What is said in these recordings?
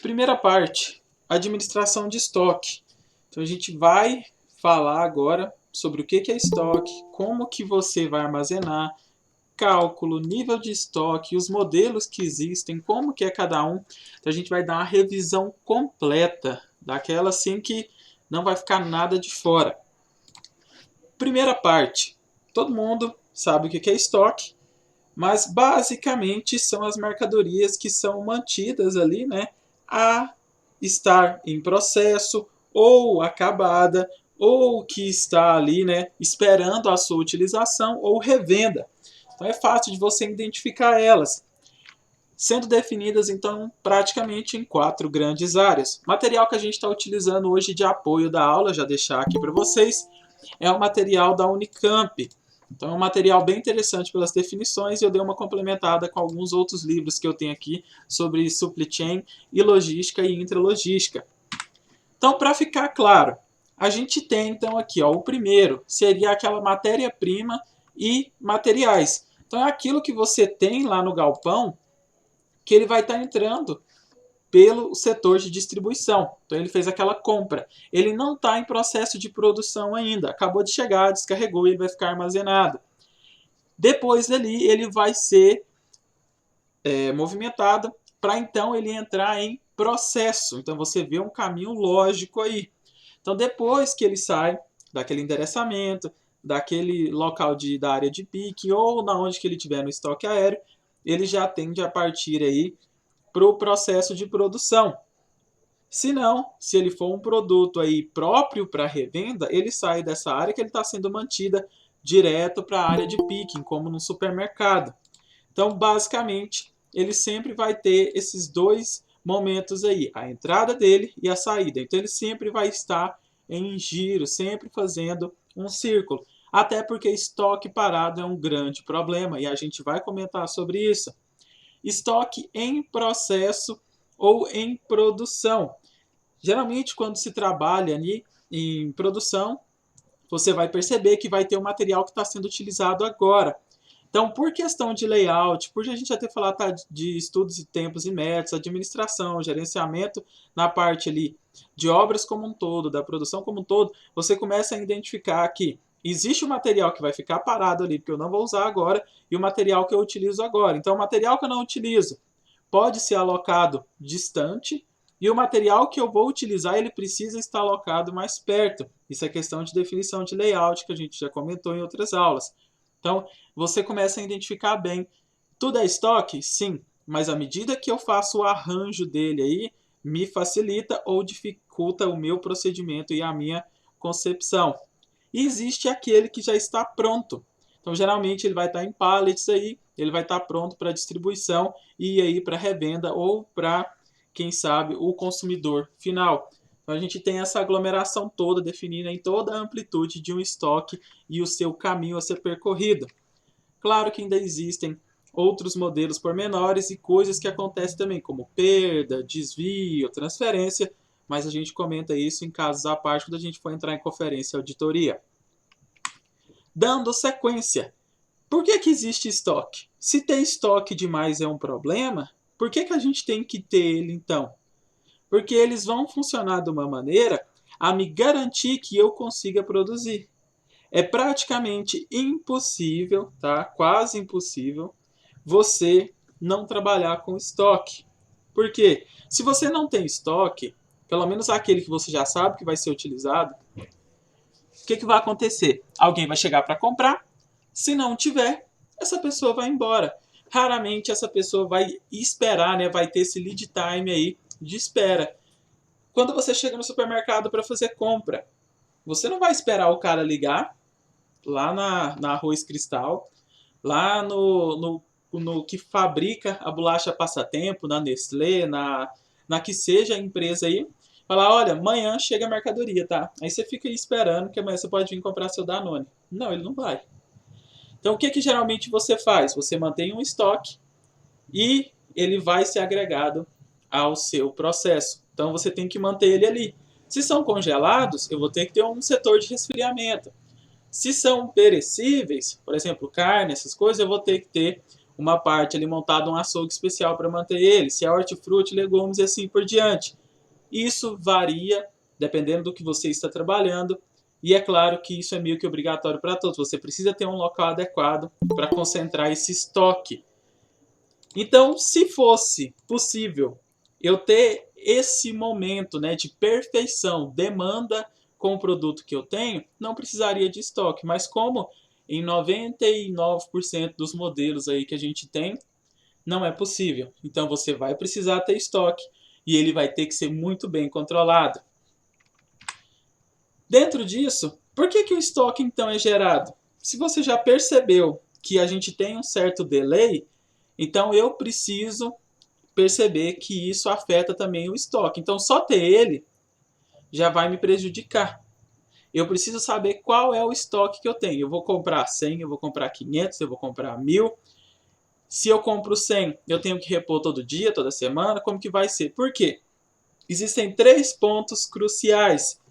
Primeira parte, administração de estoque. Então a gente vai falar agora sobre o que é estoque, como que você vai armazenar, cálculo, nível de estoque, os modelos que existem, como que é cada um. Então a gente vai dar uma revisão completa, daquela assim que não vai ficar nada de fora. Primeira parte, todo mundo sabe o que é estoque, mas basicamente são as mercadorias que são mantidas ali, né, a estar em processo ou acabada ou que está ali, né, esperando a sua utilização ou revenda. Então é fácil de você identificar elas, sendo definidas então praticamente em 4 grandes áreas. Material que a gente está utilizando hoje de apoio da aula, já deixar aqui para vocês, é o material da Unicamp. Então é um material bem interessante pelas definições e eu dei uma complementada com alguns outros livros que eu tenho aqui sobre supply chain e logística e intralogística. Então, para ficar claro, a gente tem então aqui, ó, o primeiro seria aquela matéria-prima e materiais. Então é aquilo que você tem lá no galpão que ele vai estar entrando pelo setor de distribuição. Então ele fez aquela compra. Ele não está em processo de produção ainda. Acabou de chegar, descarregou e ele vai ficar armazenado. Depois dali ele vai ser movimentado para então ele entrar em processo. Então você vê um caminho lógico aí. Então depois que ele sai daquele endereçamento, daquele local da área de pique ou na onde que ele tiver no estoque aéreo, ele já tende a partir aí para o processo de produção. Se não, se ele for um produto aí próprio para revenda, ele sai dessa área que ele está sendo mantida direto para a área de picking, como no supermercado. Então, basicamente, ele sempre vai ter esses dois momentos aí, a entrada dele e a saída. Então, ele sempre vai estar em giro, sempre fazendo um círculo. Até porque estoque parado é um grande problema e a gente vai comentar sobre isso. Estoque em processo ou em produção. Geralmente, quando se trabalha ali em produção, você vai perceber que vai ter um material que está sendo utilizado agora. Então, por questão de layout, por a gente já ter falado de estudos de tempos e métodos, administração, gerenciamento na parte ali de obras como um todo, da produção como um todo, você começa a identificar que existe o material que vai ficar parado ali, porque eu não vou usar agora, e o material que eu utilizo agora. Então, o material que eu não utilizo pode ser alocado distante, e o material que eu vou utilizar, ele precisa estar alocado mais perto. Isso é questão de definição de layout, que a gente já comentou em outras aulas. Então, você começa a identificar bem. Tudo é estoque? Sim. Mas à medida que eu faço o arranjo dele aí, me facilita ou dificulta o meu procedimento e a minha concepção. E existe aquele que já está pronto. Então, geralmente, ele vai estar em pallets aí, ele vai estar pronto para distribuição e aí para revenda ou para, quem sabe, o consumidor final. Então, a gente tem essa aglomeração toda definida em toda a amplitude de um estoque e o seu caminho a ser percorrido. Claro que ainda existem outros modelos pormenores e coisas que acontecem também, como perda, desvio, transferência, mas a gente comenta isso em casos à parte quando a gente for entrar em conferência e auditoria. Dando sequência, por que existe estoque? Se ter estoque demais é um problema, por que a gente tem que ter ele então? Porque eles vão funcionar de uma maneira a me garantir que eu consiga produzir. É praticamente impossível, tá? Quase impossível, você não trabalhar com estoque. Por quê? Se você não tem estoque, pelo menos aquele que você já sabe que vai ser utilizado, o que vai acontecer? Alguém vai chegar para comprar, se não tiver, essa pessoa vai embora. Raramente essa pessoa vai esperar, né? Vai ter esse lead time aí de espera. Quando você chega no supermercado para fazer compra, você não vai esperar o cara ligar lá na Arroz Cristal, lá no que fabrica a bolacha Passatempo, na Nestlé, na que seja a empresa aí, falar, olha, amanhã chega a mercadoria, tá? Aí você fica aí esperando que amanhã você pode vir comprar seu Danone. Não, ele não vai. Então o que geralmente você faz? Você mantém um estoque e ele vai ser agregado ao seu processo. Então você tem que manter ele ali. Se são congelados, eu vou ter que ter um setor de resfriamento. Se são perecíveis, por exemplo, carne, essas coisas, eu vou ter que ter uma parte ali montada, um açougue especial para manter ele, se é hortifruti, legumes e assim por diante. Isso varia dependendo do que você está trabalhando, e é claro que isso é meio que obrigatório para todos. Você precisa ter um local adequado para concentrar esse estoque. Então, se fosse possível eu ter esse momento, né, de perfeição, demanda com o produto que eu tenho, não precisaria de estoque. Mas como em 99% dos modelos aí que a gente tem, não é possível. Então você vai precisar ter estoque e ele vai ter que ser muito bem controlado. Dentro disso, por que o estoque então é gerado? Se você já percebeu que a gente tem um certo delay, então eu preciso perceber que isso afeta também o estoque. Então só ter ele já vai me prejudicar. Eu preciso saber qual é o estoque que eu tenho. Eu vou comprar 100, eu vou comprar 500, eu vou comprar 1000. Se eu compro 100, eu tenho que repor todo dia, toda semana? Como que vai ser? Por quê? Existem 3 pontos cruciais.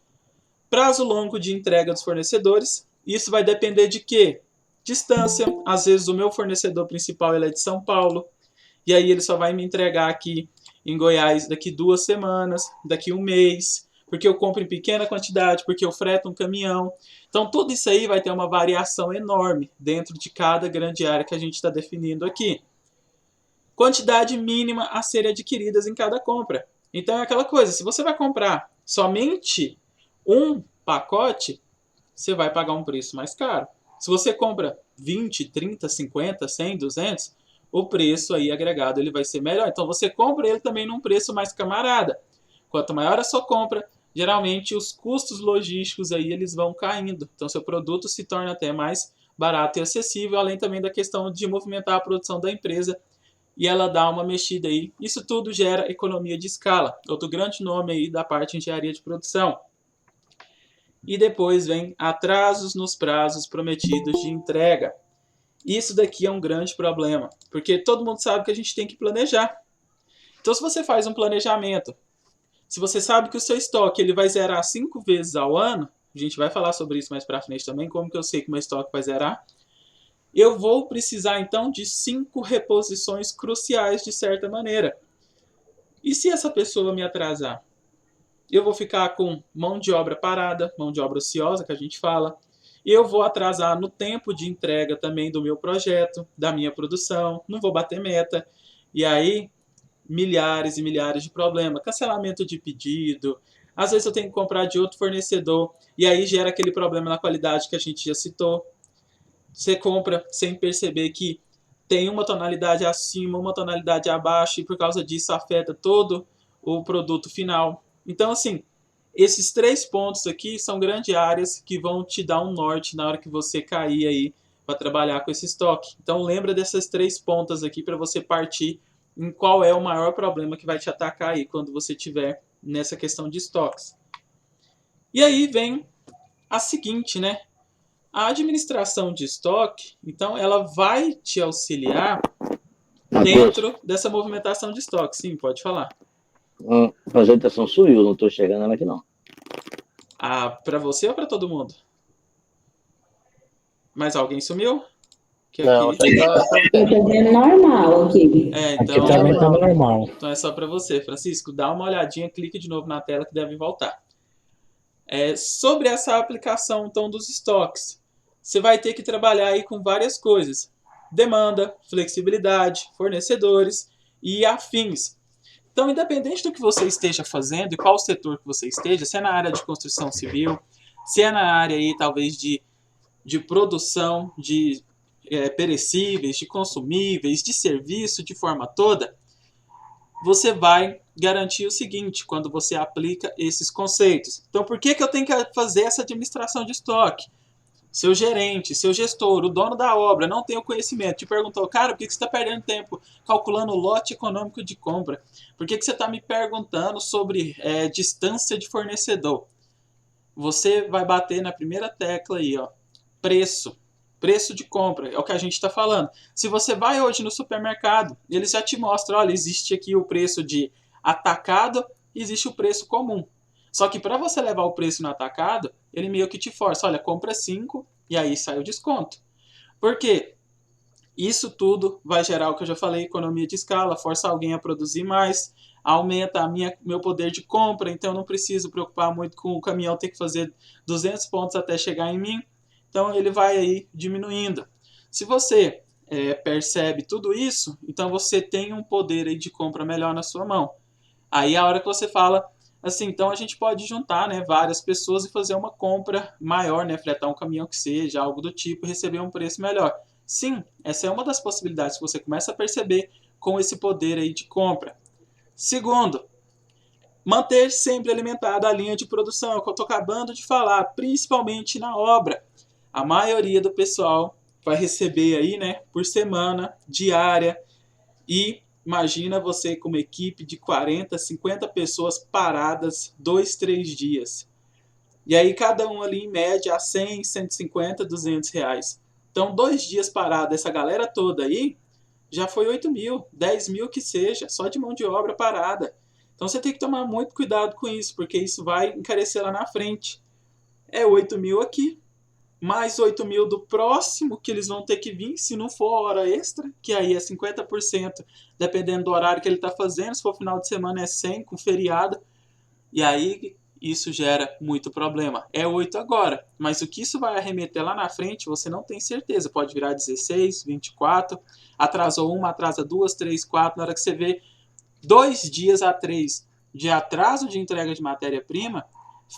Prazo longo de entrega dos fornecedores. Isso vai depender de quê? Distância. Às vezes o meu fornecedor principal ele é de São Paulo. E aí ele só vai me entregar aqui em Goiás daqui 2 semanas, daqui 1 mês. Porque eu compro em pequena quantidade, porque eu freto um caminhão. Então tudo isso aí vai ter uma variação enorme dentro de cada grande área que a gente está definindo aqui. Quantidade mínima a ser adquiridas em cada compra. Então é aquela coisa, se você vai comprar somente um pacote, você vai pagar um preço mais caro. Se você compra 20, 30, 50, 100, 200, o preço aí agregado ele vai ser melhor. Então você compra ele também num preço mais camarada. Quanto maior a sua compra, geralmente os custos logísticos aí eles vão caindo. Então seu produto se torna até mais barato e acessível, além também da questão de movimentar a produção da empresa e ela dá uma mexida aí. Isso tudo gera economia de escala. Outro grande nome aí da parte de engenharia de produção. E depois vem atrasos nos prazos prometidos de entrega. Isso daqui é um grande problema, porque todo mundo sabe que a gente tem que planejar. Então se você faz um planejamento, se você sabe que o seu estoque ele vai zerar 5 vezes ao ano, a gente vai falar sobre isso mais para frente também, como que eu sei que o meu estoque vai zerar, eu vou precisar então de 5 reposições cruciais de certa maneira. E se essa pessoa me atrasar? Eu vou ficar com mão de obra parada, mão de obra ociosa que a gente fala. Eu vou atrasar no tempo de entrega também do meu projeto, da minha produção, não vou bater meta. E aí, milhares e milhares de problemas. Cancelamento de pedido, às vezes eu tenho que comprar de outro fornecedor, e aí gera aquele problema na qualidade que a gente já citou. Você compra sem perceber que tem uma tonalidade acima, uma tonalidade abaixo, e por causa disso afeta todo o produto final. Então, assim, esses 3 pontos aqui são grandes áreas que vão te dar um norte na hora que você cair aí para trabalhar com esse estoque. Então, lembra dessas 3 pontas aqui para você partir em qual é o maior problema que vai te atacar aí quando você tiver nessa questão de estoques. E aí vem a seguinte, né? A administração de estoque, então, ela vai te auxiliar dentro dessa movimentação de estoque. Sim, pode falar. A apresentação sumiu, não estou chegando ela aqui não. Ah, para você ou para todo mundo? Mas alguém sumiu? Que Não, aqui... tá Eu tô vendo normal aqui. então, Aqui também tá normal. então é só para você. Francisco, dá uma olhadinha, clique de novo na tela que deve voltar. Sobre essa aplicação então dos estoques, você vai ter que trabalhar aí com várias coisas. Demanda, flexibilidade, fornecedores e afins. Então, independente do que você esteja fazendo e qual setor que você esteja, se é na área de construção civil, se é na área aí talvez de produção de perecíveis, de consumíveis, de serviço de forma toda, você vai garantir o seguinte quando você aplica esses conceitos. Então, por que eu tenho que fazer essa administração de estoque? Seu gerente, seu gestor, o dono da obra não tem o conhecimento, te perguntou, cara, por que você está perdendo tempo calculando o lote econômico de compra? Por que você está me perguntando sobre distância de fornecedor? Você vai bater na primeira tecla aí, ó, preço. Preço de compra, é o que a gente está falando. Se você vai hoje no supermercado, eles já te mostram, olha, existe aqui o preço de atacado e existe o preço comum. Só que para você levar o preço no atacado, ele meio que te força, olha, compra 5 e aí sai o desconto. Por quê? Isso tudo vai gerar o que eu já falei, economia de escala, força alguém a produzir mais, aumenta meu poder de compra, então eu não preciso preocupar muito com o caminhão ter que fazer 200 pontos até chegar em mim. Então ele vai aí diminuindo. Se você percebe tudo isso, então você tem um poder aí de compra melhor na sua mão. Aí a hora que você fala assim, então a gente pode juntar, né, várias pessoas e fazer uma compra maior, né, fretar um caminhão que seja, algo do tipo, e receber um preço melhor. Sim, essa é uma das possibilidades que você começa a perceber com esse poder aí de compra. Segundo, manter sempre alimentada a linha de produção, é o que eu estou acabando de falar, principalmente na obra. A maioria do pessoal vai receber aí, né, por semana, diária, e imagina você com uma equipe de 40, 50 pessoas paradas 2, 3 dias. E aí cada um ali em média a 100, 150, 200 reais. Então 2 dias parado essa galera toda aí, já foi 8 mil, 10 mil que seja, só de mão de obra parada. Então você tem que tomar muito cuidado com isso, porque isso vai encarecer lá na frente. É 8 mil aqui, mais 8 mil do próximo que eles vão ter que vir, se não for hora extra, que aí é 50%, dependendo do horário que ele está fazendo. Se for final de semana é 100 com feriado. E aí isso gera muito problema. É 8 agora, mas o que isso vai arremeter lá na frente, você não tem certeza. Pode virar 16, 24, atrasou uma, atrasa 2, 3, 4. Na hora que você vê 2 dias a 3 de atraso de entrega de matéria-prima,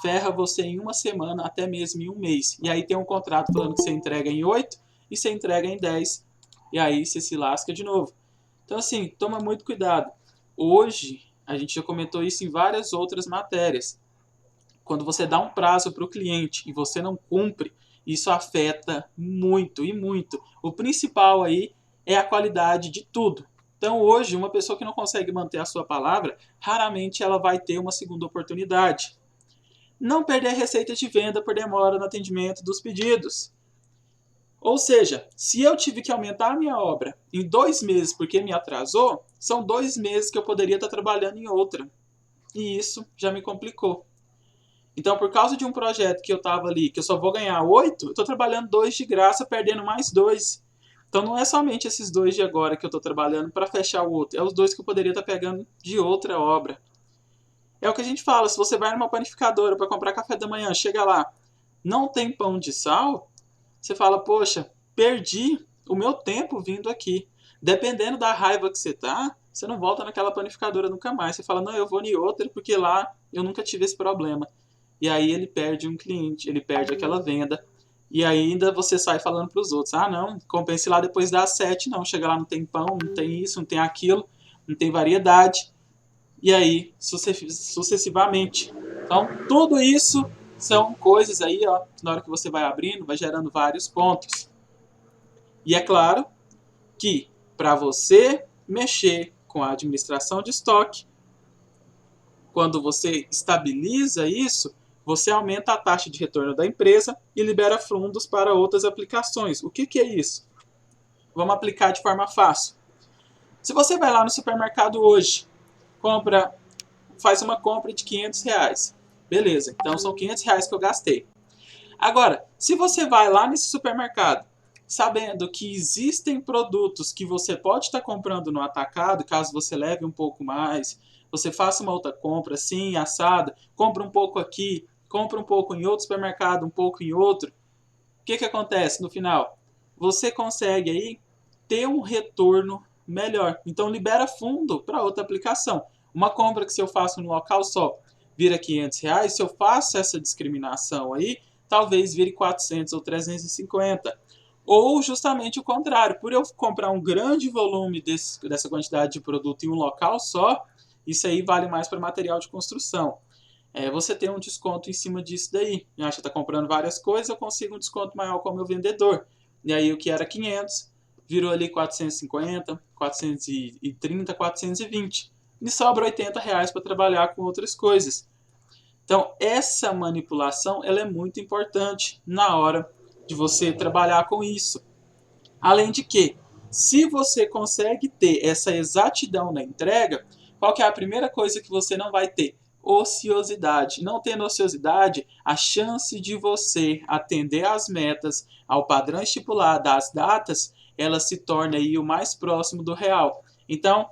ferra você em uma semana, até mesmo em um mês. E aí tem um contrato falando que você entrega em 8 e você entrega em 10. E aí você se lasca de novo. Então assim, toma muito cuidado. Hoje, a gente já comentou isso em várias outras matérias. Quando você dá um prazo para o cliente e você não cumpre, isso afeta muito e muito. O principal aí é a qualidade de tudo. Então hoje, uma pessoa que não consegue manter a sua palavra, raramente ela vai ter uma segunda oportunidade. Não perder receita de venda por demora no atendimento dos pedidos. Ou seja, se eu tive que aumentar a minha obra em 2 meses porque me atrasou, são 2 meses que eu poderia estar trabalhando em outra. E isso já me complicou. Então, por causa de um projeto que eu estava ali, que eu só vou ganhar 8, eu estou trabalhando 2 de graça, perdendo mais 2. Então, não é somente esses 2 de agora que eu estou trabalhando para fechar o outro. É os 2 que eu poderia estar pegando de outra obra. É o que a gente fala, se você vai numa panificadora para comprar café da manhã, chega lá, não tem pão de sal, você fala, poxa, perdi o meu tempo vindo aqui. Dependendo da raiva que você tá, você não volta naquela panificadora nunca mais. Você fala, não, eu vou em outra porque lá eu nunca tive esse problema. E aí ele perde um cliente, ele perde aquela venda. E ainda você sai falando para os outros, ah não, compense lá depois das 7, não. Chega lá, não tem pão, não tem isso, não tem aquilo, não tem variedade. E aí, sucessivamente. Então, tudo isso são coisas aí, ó, que na hora que você vai abrindo, vai gerando vários pontos. E é claro que para você mexer com a administração de estoque, quando você estabiliza isso, você aumenta a taxa de retorno da empresa e libera fundos para outras aplicações. O que é isso? Vamos aplicar de forma fácil. Se você vai lá no supermercado hoje, faz uma compra de 500 reais. Beleza, então são 500 reais que eu gastei. Agora, se você vai lá nesse supermercado, sabendo que existem produtos que você pode estar comprando no atacado, caso você leve um pouco mais, você faça uma outra compra assim, assada, compra um pouco aqui, compra um pouco em outro supermercado, um pouco em outro, o que acontece no final? Você consegue aí ter um retorno melhor. Então libera fundo para outra aplicação. Uma compra que se eu faço no local só vira 500 reais, se eu faço essa discriminação aí, talvez vire 400 ou 350. Ou justamente o contrário, por eu comprar um grande volume dessa quantidade de produto em um local só, isso aí vale mais para material de construção. Você tem um desconto em cima disso daí. Já está comprando várias coisas, eu consigo um desconto maior com o meu vendedor. E aí o que era 500 virou ali 450, 430, 420. E sobra 80 reais para trabalhar com outras coisas. Então, essa manipulação ela é muito importante na hora de você trabalhar com isso. Além de que, se você consegue ter essa exatidão na entrega, qual que é a primeira coisa que você não vai ter? Ociosidade. Não tendo ociosidade, a chance de você atender às metas, ao padrão estipulado, às datas, ela se torne aí o mais próximo do real. Então,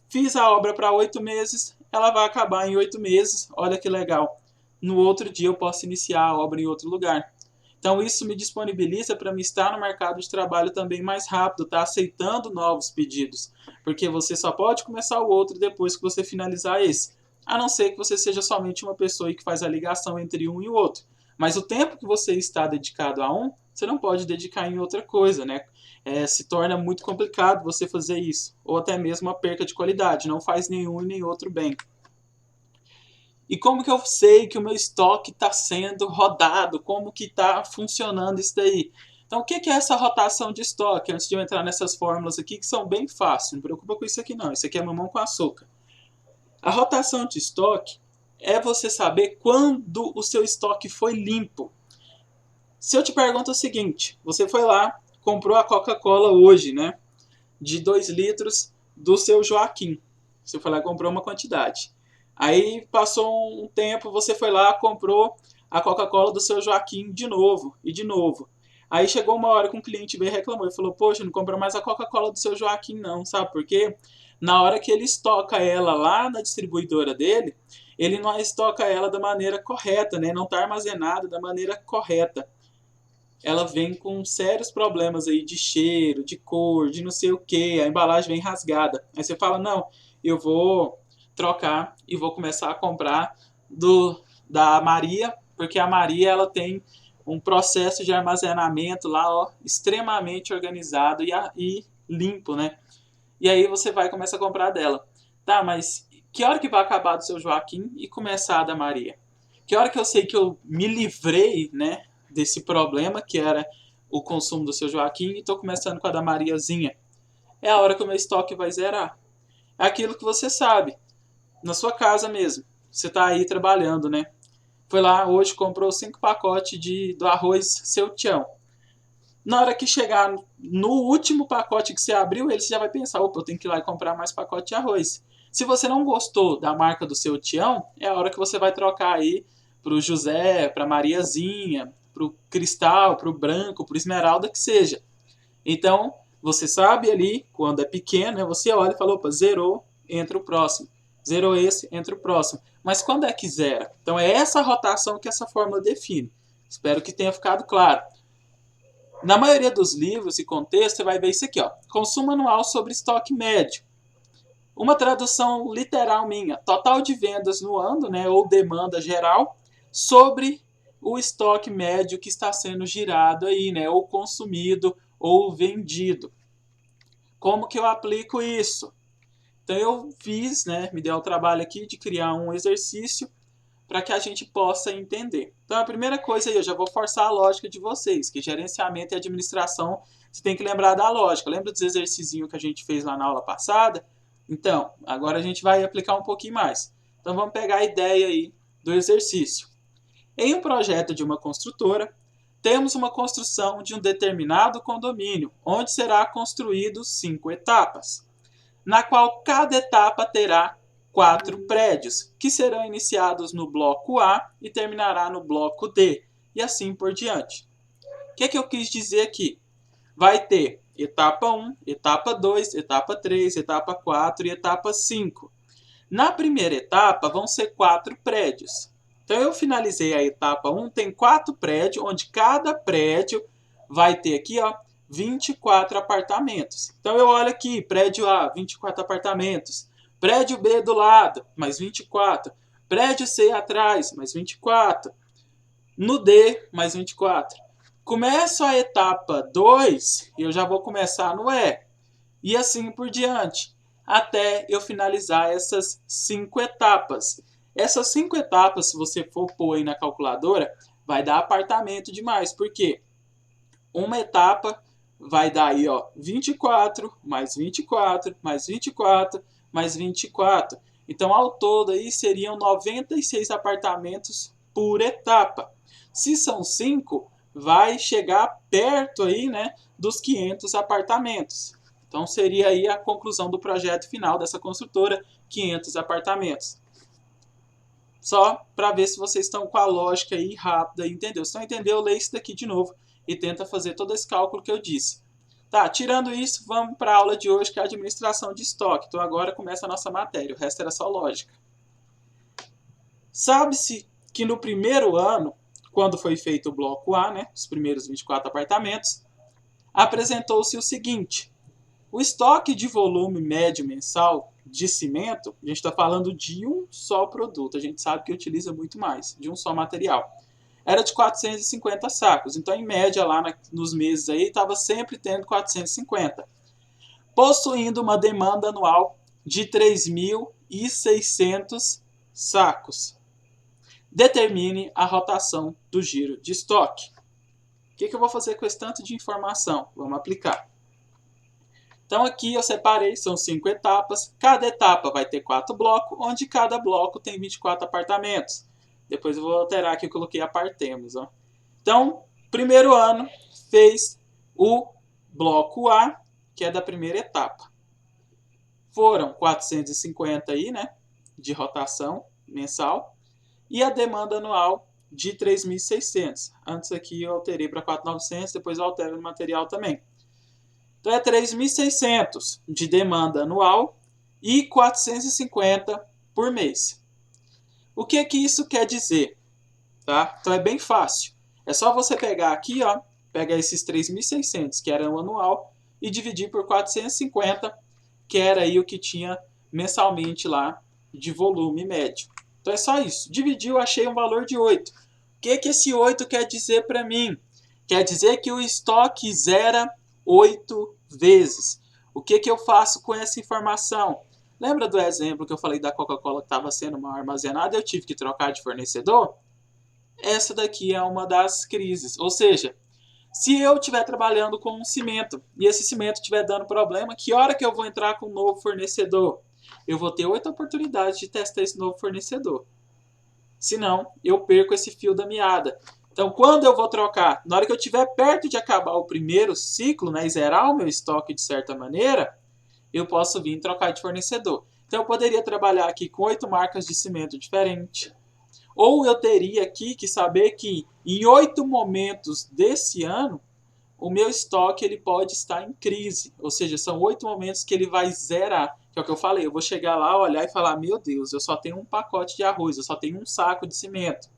fiz a obra para 8 meses, ela vai acabar em 8 meses, olha que legal. No outro dia eu posso iniciar a obra em outro lugar. Então isso me disponibiliza para me estar no mercado de trabalho também mais rápido, tá aceitando novos pedidos, porque você só pode começar o outro depois que você finalizar esse, a não ser que você seja somente uma pessoa que faz a ligação entre um e o outro. Mas o tempo que você está dedicado a um, você não pode dedicar em outra coisa, né? Se torna muito complicado você fazer isso, ou até mesmo uma perca de qualidade, não faz nenhum e nem outro bem. E como que eu sei que o meu estoque está sendo rodado? Como que está funcionando isso daí? Então, o que é essa rotação de estoque? Antes de eu entrar nessas fórmulas aqui, que são bem fáceis, não preocupa com isso aqui não, isso aqui é mamão com açúcar. A rotação de estoque é você saber quando o seu estoque foi limpo. Se eu te pergunto o seguinte, você foi lá, comprou a Coca-Cola hoje, né? De 2 litros do seu Joaquim. Você foi lá e comprou uma quantidade. Aí passou um tempo, você foi lá, comprou a Coca-Cola do seu Joaquim de novo e de novo. Aí chegou uma hora que um cliente veio e reclamou e falou: poxa, não comprou mais a Coca-Cola do seu Joaquim não, sabe por quê? Na hora que ele estoca ela lá na distribuidora dele, ele não estoca ela da maneira correta, né? Não está armazenada da maneira correta. Ela vem com sérios problemas aí de cheiro, de cor, de não sei o que, a embalagem vem rasgada. Aí você fala: não, eu vou trocar e vou começar a comprar da Maria, porque a Maria ela tem um processo de armazenamento lá, ó, extremamente organizado e limpo, né? E aí você vai e começa a comprar dela. Tá, mas que hora que vai acabar do seu Joaquim e começar a da Maria? Que hora que eu sei que eu me livrei, né, desse problema que era o consumo do seu Joaquim e estou começando com a da Mariazinha? É a hora que o meu estoque vai zerar. É aquilo que você sabe, na sua casa mesmo. Você está aí trabalhando, né? Foi lá hoje, comprou 5 pacotes do arroz Seu Tião. Na hora que chegar no último pacote que você abriu, ele já vai pensar: opa, eu tenho que ir lá e comprar mais pacote de arroz. Se você não gostou da marca do Seu Tião, é a hora que você vai trocar aí pro José, pra Mariazinha, pro Cristal, pro Branco, pro Esmeralda, que seja. Então, você sabe ali, quando é pequeno, né, você olha e fala: opa, zerou, entra o próximo. Zerou esse, entra o próximo. Mas quando é que zera? Então é essa rotação que essa fórmula define. Espero que tenha ficado claro. Na maioria dos livros e contextos, você vai ver isso aqui, ó. Consumo anual sobre estoque médio. Uma tradução literal minha: total de vendas no ano, né, ou demanda geral, sobre o estoque médio que está sendo girado aí, né, ou consumido ou vendido. Como que eu aplico isso? Então eu fiz, né, me deu o trabalho aqui de criar um exercício para que a gente possa entender. Então a primeira coisa aí, eu já vou forçar a lógica de vocês, que gerenciamento e administração, você tem que lembrar da lógica. Lembra dos exercícios que a gente fez lá na aula passada? Então, agora a gente vai aplicar um pouquinho mais. Então vamos pegar a ideia aí do exercício. Em um projeto de uma construtora, temos uma construção de um determinado condomínio, onde será construído 5 etapas, na qual cada etapa terá 4 prédios, que serão iniciados no bloco A e terminará no bloco D, e assim por diante. O que eu quis dizer aqui? Vai ter etapa 1, etapa 2, etapa 3, etapa 4 e etapa 5. Na primeira etapa vão ser 4 prédios. Então eu finalizei a etapa 1, tem 4 prédios, onde cada prédio vai ter aqui, ó, 24 apartamentos. Então eu olho aqui, prédio A, 24 apartamentos. Prédio B do lado, mais 24. Prédio C atrás, mais 24. No D, mais 24. Começo a etapa 2, eu já vou começar no E. E assim por diante, até eu finalizar essas 5 etapas. Essas 5 etapas, se você for pôr aí na calculadora, vai dar apartamento demais. Por quê? Uma etapa vai dar aí, ó, 24, mais 24, mais 24, mais 24. Então, ao todo, aí seriam 96 apartamentos por etapa. Se são 5, vai chegar perto aí, né, dos 500 apartamentos. Então, seria aí a conclusão do projeto final dessa construtora, 500 apartamentos. Só para ver se vocês estão com a lógica aí rápida, entendeu? Se não entendeu, lê isso daqui de novo e tenta fazer todo esse cálculo que eu disse. Tá, tirando isso, vamos para a aula de hoje, que é a administração de estoque. Então agora começa a nossa matéria, o resto era só lógica. Sabe-se que no primeiro ano, quando foi feito o bloco A, né, os primeiros 24 apartamentos, apresentou-se o seguinte: o estoque de volume médio mensal de cimento, a gente está falando de um só produto, a gente sabe que utiliza muito mais, de um só material, era de 450 sacos. Então, em média, lá nos meses aí, estava sempre tendo 450, possuindo uma demanda anual de 3.600 sacos. Determine a rotação do giro de estoque. O que eu vou fazer com esse tanto de informação? Vamos aplicar. Então aqui eu separei, são 5 etapas. Cada etapa vai ter 4 blocos, onde cada bloco tem 24 apartamentos. Depois eu vou alterar aqui, eu coloquei apartemos. Ó. Então, primeiro ano, fez o bloco A, que é da primeira etapa. Foram 450 aí, né, de rotação mensal. E a demanda anual de 3.600. Antes aqui eu alterei para 4.900, depois eu altero no material também. Então é 3.600 de demanda anual e 450 por mês. O que isso quer dizer? Tá? Então é bem fácil. É só você pegar aqui, ó, pegar esses 3.600, que era o anual, e dividir por 450, que era aí o que tinha mensalmente lá de volume médio. Então é só isso. Dividiu, achei um valor de 8. O que esse 8 quer dizer para mim? Quer dizer que o estoque zera 8 vezes. O que eu faço com essa informação? Lembra do exemplo que eu falei da Coca-Cola que estava sendo mal armazenada e eu tive que trocar de fornecedor? Essa daqui é uma das crises. Ou seja, se eu estiver trabalhando com um cimento e esse cimento estiver dando problema, que hora que eu vou entrar com um novo fornecedor? Eu vou ter 8 oportunidades de testar esse novo fornecedor. Senão, eu perco esse fio da meada. Então, quando eu vou trocar, na hora que eu estiver perto de acabar o primeiro ciclo, né, e zerar o meu estoque de certa maneira, eu posso vir trocar de fornecedor. Então, eu poderia trabalhar aqui com 8 marcas de cimento diferentes. Ou eu teria aqui que saber que em 8 momentos desse ano, o meu estoque ele pode estar em crise. Ou seja, são 8 momentos que ele vai zerar. Que é o que eu falei, eu vou chegar lá, olhar e falar, meu Deus, eu só tenho um pacote de arroz, eu só tenho um saco de cimento.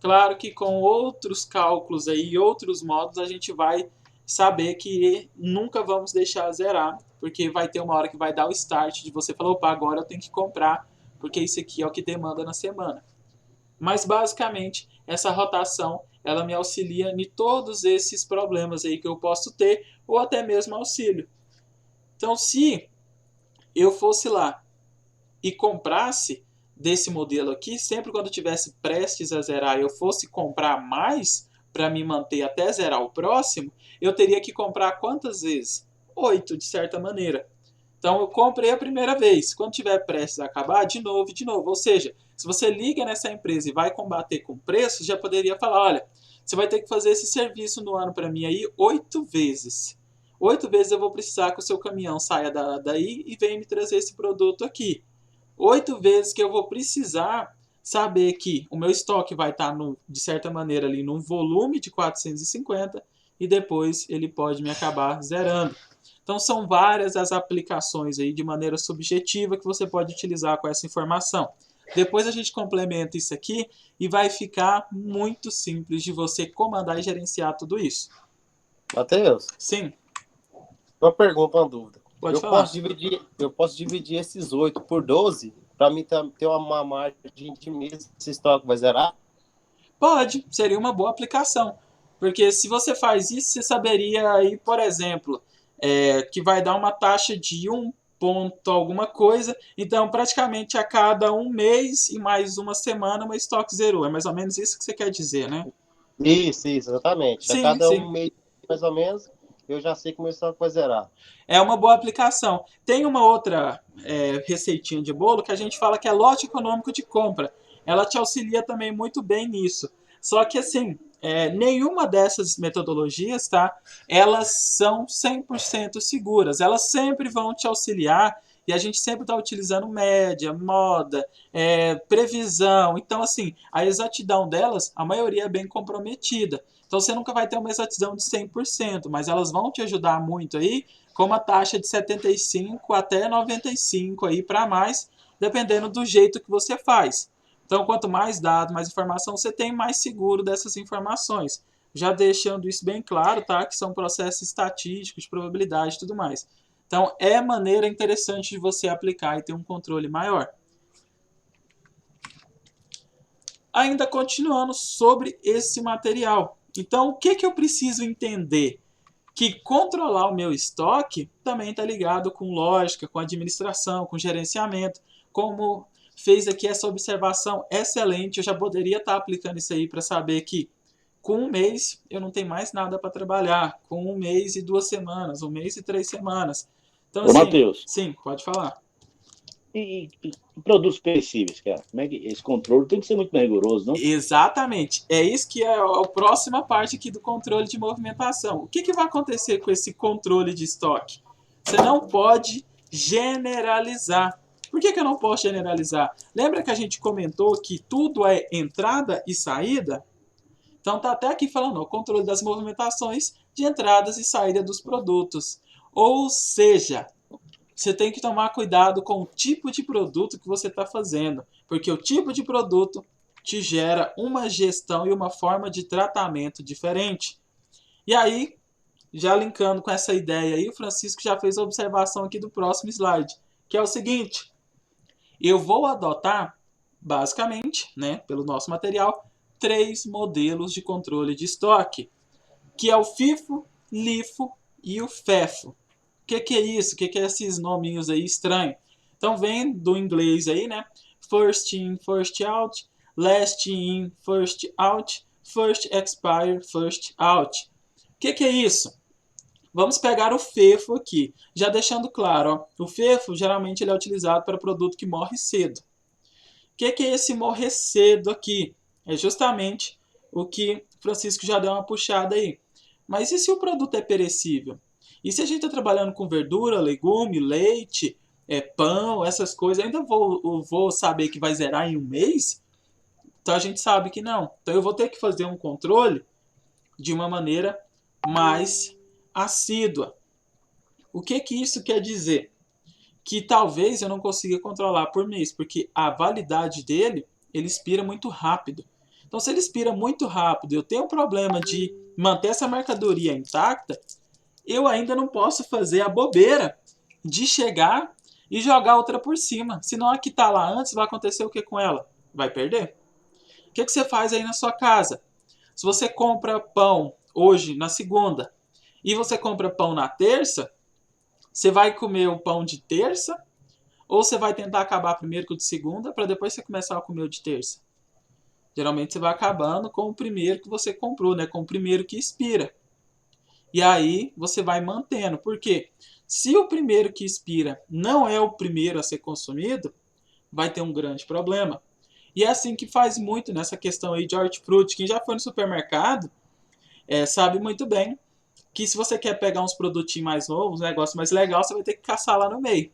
Claro que com outros cálculos aí, outros modos, a gente vai saber que nunca vamos deixar zerar, porque vai ter uma hora que vai dar o start de você falar, opa, agora eu tenho que comprar, porque isso aqui é o que demanda na semana. Mas basicamente, essa rotação, ela me auxilia em todos esses problemas aí que eu posso ter, ou até mesmo auxílio. Então, se eu fosse lá e comprasse desse modelo aqui, sempre quando eu tivesse prestes a zerar, eu fosse comprar mais para me manter até zerar o próximo, eu teria que comprar quantas vezes? 8, de certa maneira. Então eu comprei a primeira vez, quando tiver prestes a acabar, de novo. Ou seja, se você liga nessa empresa e vai combater com preço, já poderia falar, olha, você vai ter que fazer esse serviço no ano para mim aí 8 vezes. 8 vezes eu vou precisar que o seu caminhão saia daí e venha me trazer esse produto aqui. 8 vezes que eu vou precisar saber que o meu estoque vai estar, de certa maneira, ali num volume de 450 e depois ele pode me acabar zerando. Então são várias as aplicações aí de maneira subjetiva que você pode utilizar com essa informação. Depois a gente complementa isso aqui e vai ficar muito simples de você comandar e gerenciar tudo isso. Matheus, Sim, uma pergunta, uma dúvida. pode falar. Eu posso dividir esses 8 por 12 para mim ter uma margem de mês, esse estoque vai zerar? Pode, seria uma boa aplicação. Porque se você faz isso, você saberia aí, por exemplo, que vai dar uma taxa de 1 ponto alguma coisa. Então, praticamente a cada um mês e mais uma semana, o estoque zerou. É mais ou menos isso que você quer dizer, né? Isso, exatamente. A Sim, cada sim. um mês, mais ou menos, eu já sei que o meu estoque vai zerar. É uma boa aplicação. Tem uma outra receitinha de bolo que a gente fala que é lote econômico de compra. Ela te auxilia também muito bem nisso. Só que, assim, nenhuma dessas metodologias, tá? Elas são 100% seguras. Elas sempre vão te auxiliar E a gente sempre está utilizando média, moda, previsão. Então, assim, a exatidão delas, a maioria é bem comprometida. Então, você nunca vai ter uma exatidão de 100%, mas elas vão te ajudar muito aí, com uma taxa de 75 até 95 aí para mais, dependendo do jeito que você faz. Então, quanto mais dados, mais informação você tem, mais seguro dessas informações. Já deixando isso bem claro, tá? Que são processos estatísticos, de probabilidade e tudo mais. Então, é maneira interessante de você aplicar e ter um controle maior. Ainda continuando sobre esse material. Então, o que eu preciso entender? Que controlar o meu estoque também está ligado com lógica, com administração, com gerenciamento. Como fez aqui essa observação excelente, eu já poderia estar aplicando isso aí para saber que com um mês eu não tenho mais nada para trabalhar. Com um mês e 2 semanas, um mês e 3 semanas. Então, Ô, assim, Matheus, sim, pode falar. e produtos perecíveis, cara? Como é que esse controle tem que ser muito mais rigoroso, não? Exatamente. É isso que é a próxima parte aqui do controle de movimentação. O que vai acontecer com esse controle de estoque? Você não pode generalizar. Por que eu não posso generalizar? Lembra que a gente comentou que tudo é entrada e saída? Então tá até aqui falando, o controle das movimentações de entradas e saída dos produtos. Ou seja, você tem que tomar cuidado com o tipo de produto que você está fazendo, porque o tipo de produto te gera uma gestão e uma forma de tratamento diferente. E aí, já linkando com essa ideia aí, o Francisco já fez a observação aqui do próximo slide, que é o seguinte: eu vou adotar, basicamente, né, pelo nosso material, 3 modelos de controle de estoque, que é o FIFO, LIFO e o FEFO. O que é isso? O que é esses nominhos aí estranhos? Então vem do inglês aí, né? First in, first out, last in, first out, first expire, first out. O que é isso? Vamos pegar o FEFO aqui, já deixando claro, ó, o FEFO geralmente ele é utilizado para produto que morre cedo. O que é esse morrer cedo aqui? É justamente o que Francisco já deu uma puxada aí. Mas e se o produto é perecível? E se a gente está trabalhando com verdura, legume, leite, pão, essas coisas, ainda vou saber que vai zerar em um mês? Então a gente sabe que não. Então eu vou ter que fazer um controle de uma maneira mais assídua. O que isso quer dizer? Que talvez eu não consiga controlar por mês, porque a validade dele, ele expira muito rápido. Então, se ele expira muito rápido, eu tenho um problema de manter essa mercadoria intacta, eu ainda não posso fazer a bobeira de chegar e jogar outra por cima. Senão a que está lá antes vai acontecer o que com ela? Vai perder. O que você faz aí na sua casa? Se você compra pão hoje, na segunda, e você compra pão na terça, você vai comer o pão de terça ou você vai tentar acabar primeiro com o de segunda para depois você começar a comer o de terça? Geralmente você vai acabando com o primeiro que você comprou, né? Com o primeiro que expira. E aí você vai mantendo. Por quê? Se o primeiro que expira não é o primeiro a ser consumido, vai ter um grande problema. E é assim que faz muito nessa questão aí de hortifruti. Quem já foi no supermercado sabe muito bem que se você quer pegar uns produtinhos mais novos, um negócio mais legal, você vai ter que caçar lá no meio.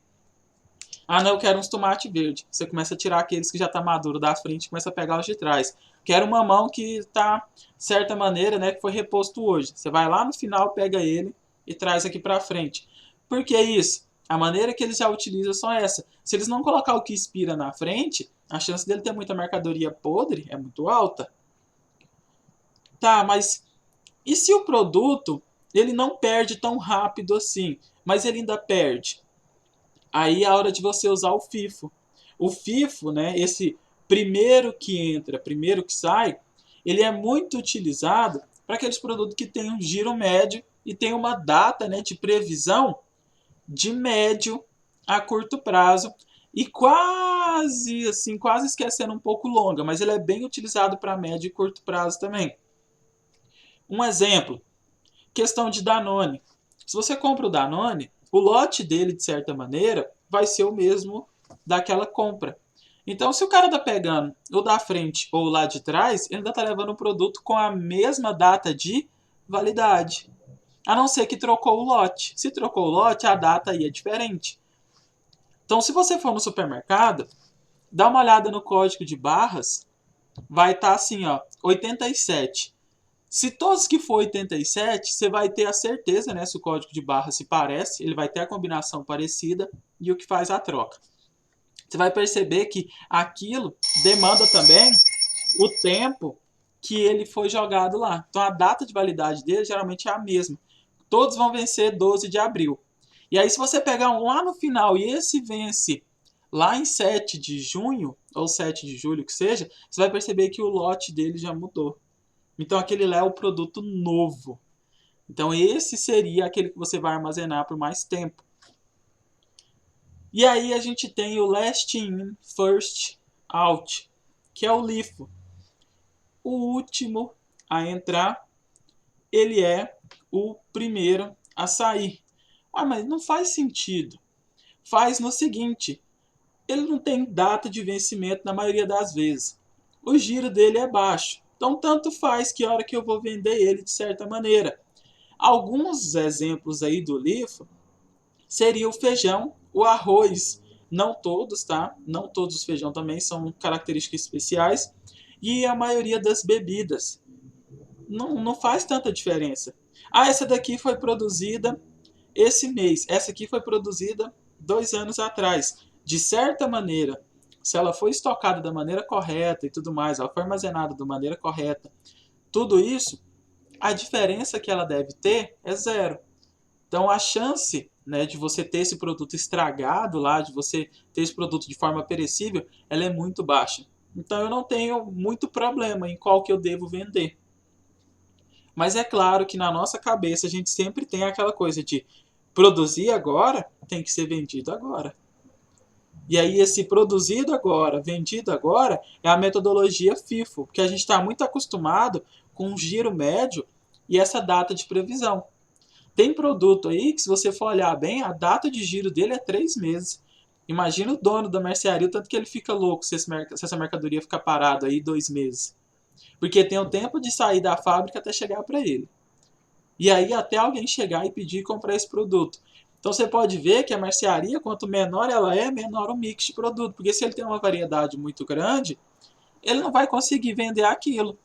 Ah, não, eu quero uns tomate verde. Você começa a tirar aqueles que já tá maduro da frente e começa a pegar os de trás. Quero um mamão que tá, de certa maneira, né, que foi reposto hoje. Você vai lá no final, pega ele e traz aqui pra frente. Por que isso? A maneira que eles já utilizam só essa. Se eles não colocar o que expira na frente, a chance dele ter muita mercadoria podre é muito alta. Tá, mas e se o produto ele não perde tão rápido assim, mas ele ainda perde? Aí é a hora de você usar o FIFO. O FIFO, né, esse primeiro que entra, primeiro que sai, ele é muito utilizado para aqueles produtos que têm um giro médio e tem uma data, né, de previsão de médio a curto prazo e quase esquecendo um pouco longa, mas ele é bem utilizado para médio e curto prazo também. Um exemplo, questão de Danone. Se você compra o Danone, o lote dele, de certa maneira, vai ser o mesmo daquela compra. Então, se o cara está pegando o da frente ou o lá de trás, ele ainda está levando o produto com a mesma data de validade. A não ser que trocou o lote. Se trocou o lote, a data aí é diferente. Então, se você for no supermercado, dá uma olhada no código de barras, vai estar assim, ó, 87. Se todos que for 87, você vai ter a certeza, né, se o código de barra se parece, ele vai ter a combinação parecida e o que faz a troca. Você vai perceber que aquilo demanda também o tempo que ele foi jogado lá. Então a data de validade dele geralmente é a mesma. Todos vão vencer 12 de abril. E aí se você pegar um lá no final e esse vence lá em 7 de junho, ou 7 de julho que seja, você vai perceber que o lote dele já mudou. Então aquele lá é o produto novo. Então esse seria aquele que você vai armazenar por mais tempo. E aí a gente tem o last in, first out, que é o LIFO. O último a entrar, ele é o primeiro a sair. Ah, mas não faz sentido. Faz no seguinte, ele não tem data de vencimento na maioria das vezes. O giro dele é baixo. Então, tanto faz que hora que eu vou vender ele de certa maneira. Alguns exemplos aí do LIFO seria o feijão, o arroz. Não todos, tá? Não todos os feijão também são características especiais. E a maioria das bebidas. Não faz tanta diferença. Ah, essa daqui foi produzida esse mês. Essa aqui foi produzida 2 anos atrás. De certa maneira, se ela foi estocada da maneira correta e tudo mais, ela foi armazenada da maneira correta, tudo isso, a diferença que ela deve ter é zero. Então a chance, né, de você ter esse produto estragado lá, de você ter esse produto de forma perecível, ela é muito baixa. Então eu não tenho muito problema em qual que eu devo vender. Mas é claro que na nossa cabeça a gente sempre tem aquela coisa de produzir agora, tem que ser vendido agora. E aí esse produzido agora, vendido agora, é a metodologia FIFO, porque a gente está muito acostumado com um giro médio e essa data de previsão. Tem produto aí que, se você for olhar bem, a data de giro dele é 3 meses. Imagina o dono da mercearia, o tanto que ele fica louco se essa mercadoria ficar parada aí 2 meses. Porque tem o tempo de sair da fábrica até chegar para ele. E aí até alguém chegar e pedir e comprar esse produto. Então você pode ver que a mercearia, quanto menor ela é, menor o mix de produto. Porque se ele tem uma variedade muito grande, ele não vai conseguir vender aquilo.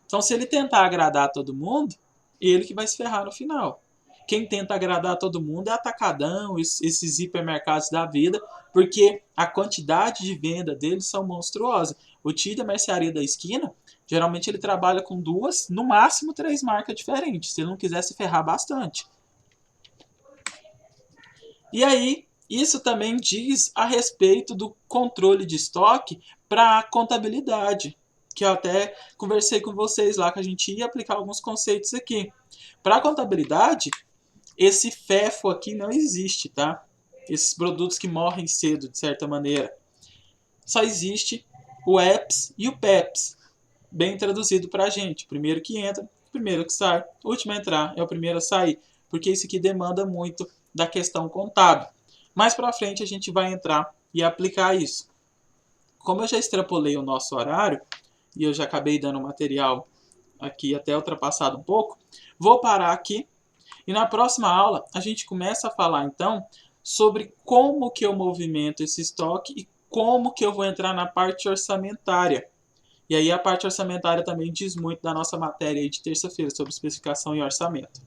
Então se ele tentar agradar todo mundo, ele que vai se ferrar no final. Quem tenta agradar todo mundo é Atacadão, esses hipermercados da vida, porque a quantidade de venda deles são monstruosa. O tio da mercearia da esquina, geralmente ele trabalha com 2, no máximo 3 marcas diferentes, se ele não quiser se ferrar bastante. E aí, isso também diz a respeito do controle de estoque para a contabilidade, que eu até conversei com vocês lá, que a gente ia aplicar alguns conceitos aqui. Para a contabilidade, esse FEFO aqui não existe, tá? Esses produtos que morrem cedo, de certa maneira. Só existe o EPS e o PEPS, bem traduzido para a gente. O primeiro que entra, o primeiro que sai. O último a entrar é o primeiro a sair, porque isso aqui demanda muito da questão contábil. Mais para frente a gente vai entrar e aplicar isso. Como eu já extrapolei o nosso horário, e eu já acabei dando material aqui até ultrapassado um pouco, vou parar aqui. E na próxima aula, a gente começa a falar, então, sobre como que eu movimento esse estoque e como que eu vou entrar na parte orçamentária. E aí a parte orçamentária também diz muito da nossa matéria aí de terça-feira, sobre especificação e orçamento.